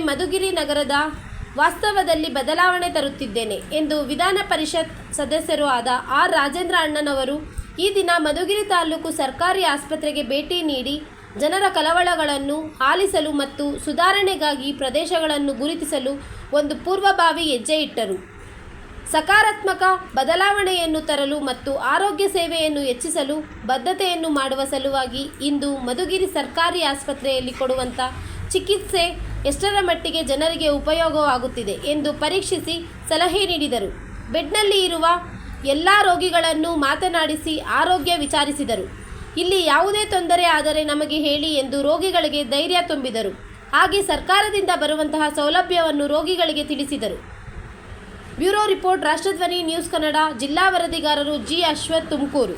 ಮಧುಗಿರಿ ನಗರದ ವಾಸ್ತವದಲ್ಲಿ ಬದಲಾವಣೆ ತರುತ್ತಿದ್ದೇನೆ ಎಂದು ವಿಧಾನ ಪರಿಷತ್ ಸದಸ್ಯರೂ ಆದ ಆರ್ ರಾಜೇಂದ್ರ ಅಣ್ಣನವರು ಈ ದಿನ ಮಧುಗಿರಿ ತಾಲೂಕು ಸರ್ಕಾರಿ ಆಸ್ಪತ್ರೆಗೆ ಭೇಟಿ ನೀಡಿ ಜನರ ಕಳವಳಗಳನ್ನು ಆಲಿಸಲು ಮತ್ತು ಸುಧಾರಣೆಗಾಗಿ ಪ್ರದೇಶಗಳನ್ನು ಗುರುತಿಸಲು ಒಂದು ಪೂರ್ವಭಾವಿ ಹೆಜ್ಜೆ ಇಟ್ಟರು. ಸಕಾರಾತ್ಮಕ ಬದಲಾವಣೆಯನ್ನು ತರಲು ಮತ್ತು ಆರೋಗ್ಯ ಸೇವೆಯನ್ನು ಹೆಚ್ಚಿಸಲು ಬದ್ಧತೆಯನ್ನು ಮಾಡುವ ಸಲುವಾಗಿ ಇಂದು ಮಧುಗಿರಿ ಸರ್ಕಾರಿ ಆಸ್ಪತ್ರೆಯಲ್ಲಿ ಕೊಡುವಂಥ ಚಿಕಿತ್ಸೆ ಎಷ್ಟರ ಮಟ್ಟಿಗೆ ಜನರಿಗೆ ಉಪಯೋಗವಾಗುತ್ತಿದೆ ಎಂದು ಪರೀಕ್ಷಿಸಿ ಸಲಹೆ ನೀಡಿದರು. ಬೆಡ್ನಲ್ಲಿ ಇರುವ ಎಲ್ಲ ರೋಗಿಗಳನ್ನು ಮಾತನಾಡಿಸಿ ಆರೋಗ್ಯ ವಿಚಾರಿಸಿದರು. ಇಲ್ಲಿ ಯಾವುದೇ ತೊಂದರೆ ಆದರೆ ನಮಗೆ ಹೇಳಿ ಎಂದು ರೋಗಿಗಳಿಗೆ ಧೈರ್ಯ ತುಂಬಿದರು. ಹಾಗೆ ಸರ್ಕಾರದಿಂದ ಬರುವಂತಹ ಸೌಲಭ್ಯವನ್ನು ರೋಗಿಗಳಿಗೆ ತಿಳಿಸಿದರು. Bureau report, ರಾಷ್ಟ್ರಧ್ವನಿ news Kannada. ಜಿಲ್ಲಾ ವರದಿಗಾರರು ಜಿ. ಅಶ್ವಥ್, ತುಮಕೂರು.